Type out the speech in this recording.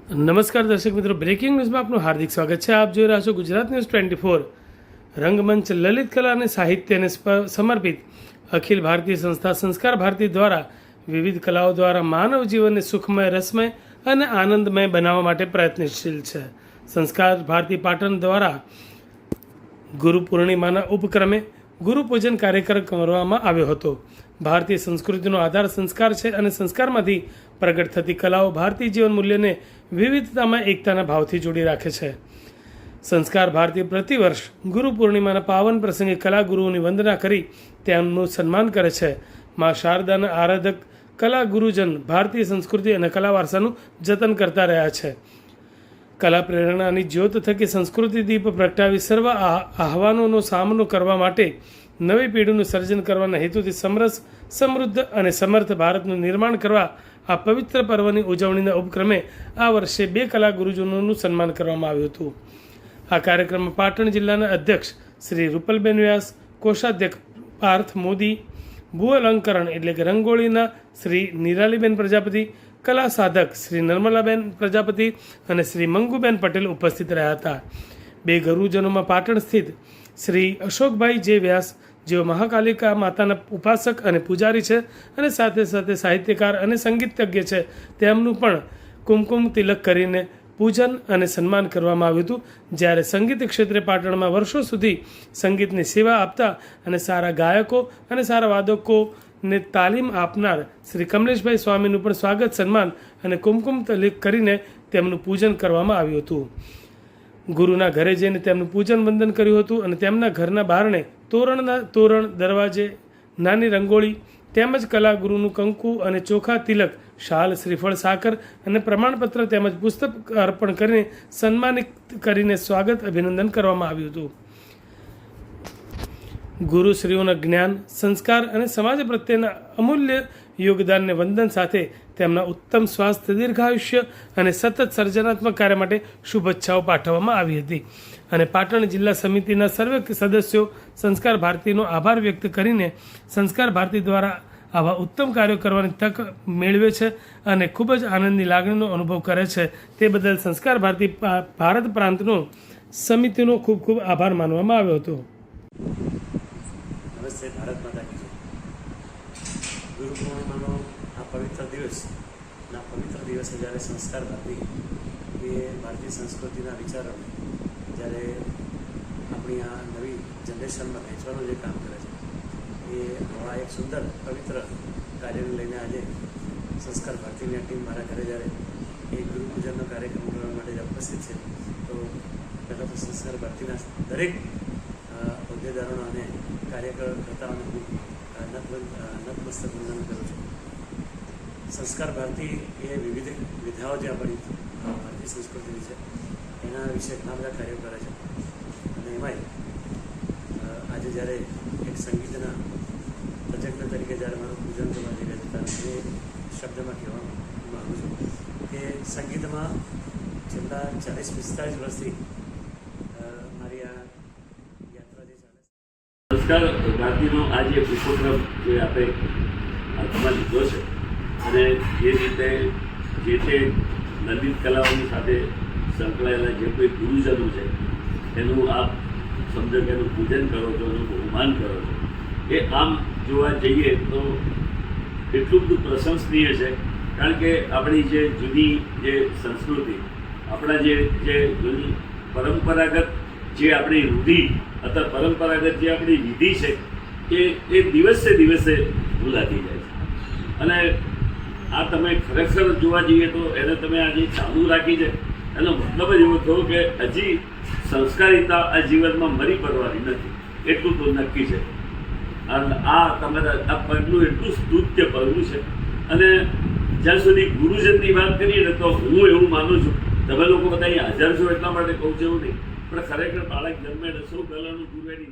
નમસ્કાર દર્શક મિત્રો, બ્રેકિંગ ન્યૂઝમાં આપનું હાર્દિક સ્વાગત છે. આપ જોઈ રહ્યા છો ગુજરાત ન્યૂઝ 24. રંગમંચ લલિત કલા અને સાહિત્યને સમર્પિત અખિલ ભારતીય સંસ્થા સંસ્કાર ભારતી દ્વારા વિવિધ કલાઓ દ્વારા માનવ જીવનને સુખમય, રસમય અને આનંદમય બનાવવા માટે પ્રયત્નશીલ છે. સંસ્કાર ભારતી પાટણ દ્વારા ગુરુ પૂર્ણિમાના ઉપક્રમે ગુરુ પૂજન કાર્યક્રમ કરવામાં આવ્યો હતો. ભારતીય સંસ્કૃતિનો આધાર સંસ્કાર છે અને સંસ્કારમાંથી પ્રગટ થતી કલાઓ ભારતીય જીવન મૂલ્યને વિવિધતામાં એકતાના ભાવથી જોડી રાખે છે. સંસ્કાર ભારતી પ્રતિવર્ષ ગુરુ પૂર્ણિમાના પાવન પ્રસંગે કલા ગુરુઓની વંદના કરી તેમનું સન્માન કરે છે. મા શારદાના આરાધક કલા ગુરુજન ભારતીય સંસ્કૃતિ અને કલા વારસાનું જતન કરતા રહ્યા છે. કલા પ્રેરણાની જ્યોત થકી સંસ્કૃતિ દીપ પ્રગટાવી સર્વ આહ્વાનોનો સામનો કરવા માટે નવી પેઢીનું સર્જન કરવાના હેતુથી સમરસ, સમૃદ્ધ અને સમર્થ ભારતનું નિર્માણ કરવા આ પવિત્ર પર્વની ઉજવણીના ઉપક્રમે આ વર્ષે 2 કલા ગુરુજનોનું સન્માન કરવામાં આવ્યું હતું. આ કાર્યક્રમમાં પાટણ જિલ્લાના અધ્યક્ષ શ્રી રૂપલબેન વ્યાસ, કોષાધ્યક્ષ પાર્થ મોદી, ભૂ અલંકરણ એટલે કે રંગોળીના શ્રી નિરાલીબેન પ્રજાપતિ, કલા સાધક શ્રી નર્મલાબેન પ્રજાપતિ અને શ્રી મંગુબેન પટેલ ઉપસ્થિત રહ્યા હતા. 2 ગુરુજનોમાં પાટણ સ્થિત શ્રી અશોકભાઈ જે વ્યાસ, જેઓ મહાકાલિકા માતાના ઉપાસક અને પૂજારી છે અને સાથે સાથે સાહિત્યકાર અને સંગીતજ્ઞ છે, તેમનું પણ કુમકુમ તિલક કરીને પૂજન અને સન્માન કરવામાં આવ્યું હતું. જ્યારે સંગીત ક્ષેત્રે પાટણમાં વર્ષો સુધી સંગીતની સેવા આપતા અને સારા ગાયકો અને સારા વાદકોને તાલીમ આપનાર શ્રી કમલેશભાઈ સ્વામીનું પણ સ્વાગત, સન્માન અને કુમકુમ તિલક કરીને તેમનું પૂજન કરવામાં આવ્યું હતું. ગુરુના ઘરે જઈને તેમનું પૂજન વંદન કર્યું હતું અને તેમના ઘરના બારણે તોરણ, દરવાજે નાની રંગોળી તેમજ કલા ગુરુનું કંકુ અને ચોખા તિલક, શાલ, શ્રીફળ, સાકર અને પ્રમાણપત્ર તેમજ પુસ્તક અર્પણ કરીને સન્માનિત કરીને સ્વાગત, અભિનંદન કરવામાં આવ્યું હતું. ગુરુશ્રીઓના જ્ઞાન, સંસ્કાર અને સમાજ પ્રત્યેના અમૂલ્ય યોગદાનને વંદન સાથે તેમના ઉત્તમ સ્વાસ્થ્ય, દીર્ઘાયુષ્ય અને સતત સર્જનાત્મક કાર્ય માટે શુભેચ્છાઓ પાઠવવામાં આવી હતી. અને પાટણ જિલ્લા સમિતિના સર્વે સદસ્યો સંસ્કાર ભારતીનો આભાર વ્યક્ત કરીને સંસ્કાર ભારતી દ્વારા આવા ઉત્તમ કાર્યો કરવાની તક મેળવે છે અને ખૂબ જ આનંદની લાગણીનો અનુભવ કરે છે. તે બદલ સંસ્કાર ભારતી ભારત પ્રાંતનો સમિતિનો ખૂબ ખૂબ આભાર માનવામાં આવ્યો હતો. નમસ્તે. ભારત માતા કી જય. ગુરુ પૂર્ણિમાનો આ પવિત્ર દિવસ, આ પવિત્ર દિવસે જ્યારે સંસ્કાર ભારતી એ ભારતીય સંસ્કૃતિના વિચારોને જ્યારે આપણી આ નવી જનરેશનમાં વહેંચવાનું જે કામ કરે છે, એ આવા એક સુંદર પવિત્ર કાર્યને લઈને આજે સંસ્કાર ભારતીની ટીમ મારા ઘરે જ્યારે એ ગુરુ પૂજનનો કાર્યક્રમ કરવા માટે ઉપસ્થિત છે, તો પહેલાં તો સંસ્કાર ભારતીના દરેક હોદ્દેદારોનો અને કાર્યકર્તાઓને હું નતમસ્તક વંદન કરું છું. સંસ્કાર ભારતી એ વિવિધ વિધાઓ જે આપણી ભારતીય સંસ્કૃતિની છે એના વિશે ઘણા બધા કાર્યો કરે છે. અને એમાંય આજે જ્યારે એક સંગીતના તજજ્ઞ તરીકે જ્યારે મારું પૂજન કરવા જઈ રહ્યા છે, ત્યારે એ શબ્દમાં કહેવા માગું છું કે સંગીતમાં છેલ્લા 40-45 વર્ષથી મારી આ યાત્રા જે ચાલે છે. સંસ્કાર ભારતીનો આ જે ઉપક્રમ જે આપણે તમારે લીધો છે અને જે રીતે જે તે લલિત કલાઓની સાથે સંકળાયેલા જે કોઈ ગુરુજનો છે એનું આપ સમજો કે એનું પૂજન કરો છો, એનું બહુમાન કરો છો, એ આમ જોવા જઈએ તો એટલું બધું પ્રશંસનીય છે. કારણ કે આપણી જે જૂની જે સંસ્કૃતિ, આપણા જે જૂની પરંપરાગત જે આપણી રૂઢિ અથવા પરંપરાગત જે આપણી વિધિ છે એ દિવસે દિવસે ભૂલાતી જાય છે. અને આ તમે ખરેખર જોવા જઈએ તો એને તમે આજે ચાલુ રાખી છે, એનો મતલબ જ એવો થયો કે હજી સંસ્કારિતા આ જીવનમાં મરી પડવાની નથી, એટલું તો નક્કી છે. અને આ તમારા આ પગલું એટલું સ્તુત્ય પગલું છે. અને જ્યાં સુધી ગુરુજનની વાત કરીએ ને તો હું એવું માનું છું, તમે લોકો બધા અહીં હાજર છો એટલા માટે કહું છું એવું નહીં, પણ ખરેખર બાળક જન્મે એટલે સૌ પહેલાંનું ગુરુ એની